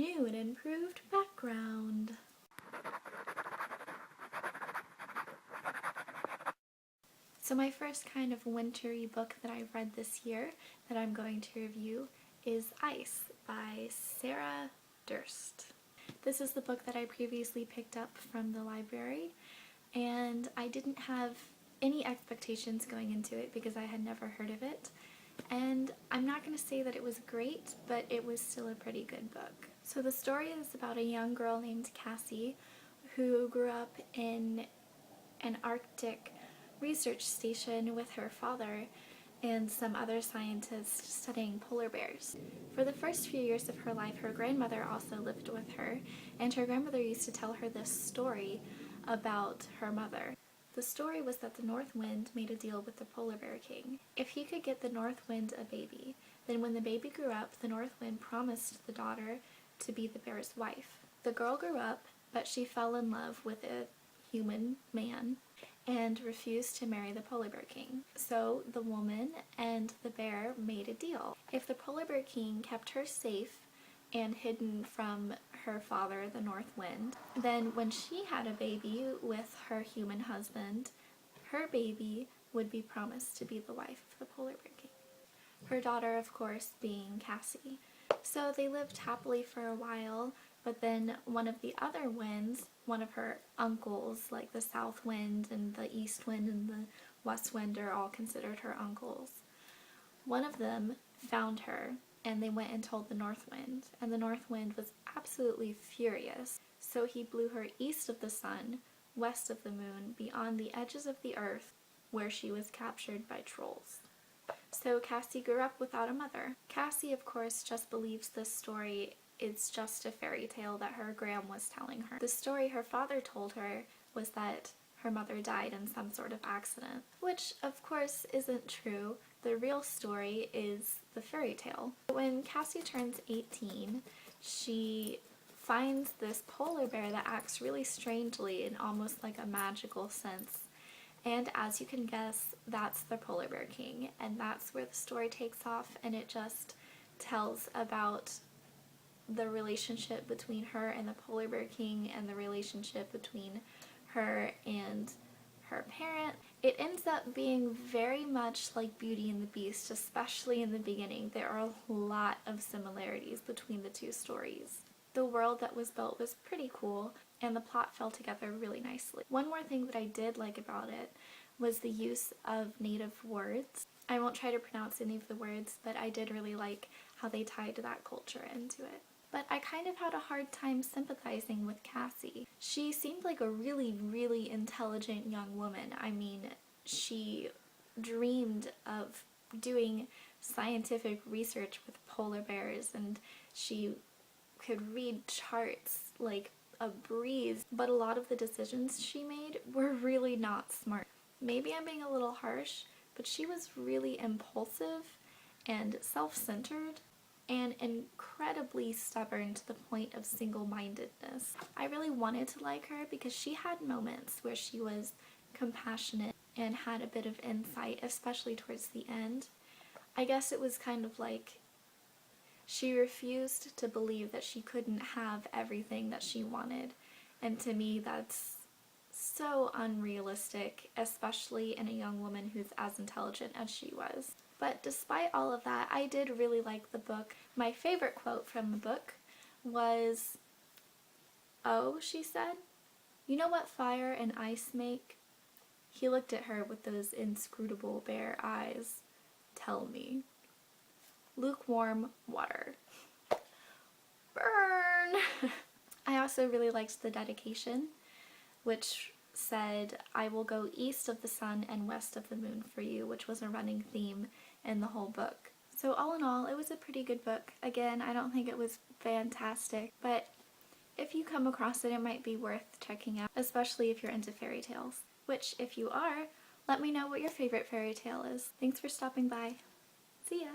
new and improved background. So my first kind of wintry book that I've read this year that I'm going to review is Ice by Sarah Durst. This is the book that I previously picked up from the library, and I didn't have any expectations going into it because I had never heard of it. And I'm not going to say that it was great, but it was still a pretty good book. So the story is about a young girl named Cassie who grew up in an Arctic research station with her father and some other scientists studying polar bears. For the first few years of her life, her grandmother also lived with her, and her grandmother used to tell her this story about her mother. The story was that the North Wind made a deal with the polar bear king. If he could get the North Wind a baby, then when the baby grew up, the North Wind promised the daughter to be the bear's wife. The girl grew up, but she fell in love with a human man and refused to marry the polar bear king. So the woman and the bear made a deal. If the polar bear king kept her safe and hidden from her father, the North Wind, then when she had a baby with her human husband, her baby would be promised to be the wife of the polar bear king. Her daughter, of course, being Cassie. So they lived happily for a while, but then one of the other winds, one of her uncles, like the South Wind and the East Wind and the West Wind are all considered her uncles. One of them found her, and they went and told the North Wind, and the North Wind was absolutely furious. So he blew her east of the sun, west of the moon, beyond the edges of the earth, where she was captured by trolls. So Cassie grew up without a mother. Cassie, of course, just believes this story is just a fairy tale that her gram was telling her. The story her father told her was that her mother died in some sort of accident, which of course isn't true. The real story is the fairy tale. When Cassie turns 18, she finds this polar bear that acts really strangely in almost like a magical sense. And as you can guess, that's the polar bear king, and that's where the story takes off, and it just tells about the relationship between her and the polar bear king and the relationship between her and her parent. It ends up being very much like Beauty and the Beast, especially in the beginning. There are a lot of similarities between the two stories. The world that was built was pretty cool, and the plot fell together really nicely. One more thing that I did like about it was the use of native words. I won't try to pronounce any of the words, but I did really like how they tied that culture into it. But I kind of had a hard time sympathizing with Cassie. She seemed like a really, really intelligent young woman. I mean, she dreamed of doing scientific research with polar bears, and she could read charts like a breeze, but a lot of the decisions she made were really not smart. Maybe I'm being a little harsh, but she was really impulsive and self-centered and incredibly stubborn to the point of single-mindedness. I really wanted to like her because she had moments where she was compassionate and had a bit of insight, especially towards the end. I guess it was kind of like she refused to believe that she couldn't have everything that she wanted, and to me that's so unrealistic, especially in a young woman who's as intelligent as she was. But despite all of that, I did really like the book. My favorite quote from the book was, "Oh," she said, "you know what fire and ice make?" He looked at her with those inscrutable bear eyes. "Tell me." "Lukewarm water." Burn! I also really liked the dedication, which said, "I will go east of the sun and west of the moon for you," which was a running theme in the whole book. So all in all, it was a pretty good book. Again, I don't think it was fantastic, but if you come across it, it might be worth checking out, especially if you're into fairy tales. Which, if you are, let me know what your favorite fairy tale is. Thanks for stopping by. See ya!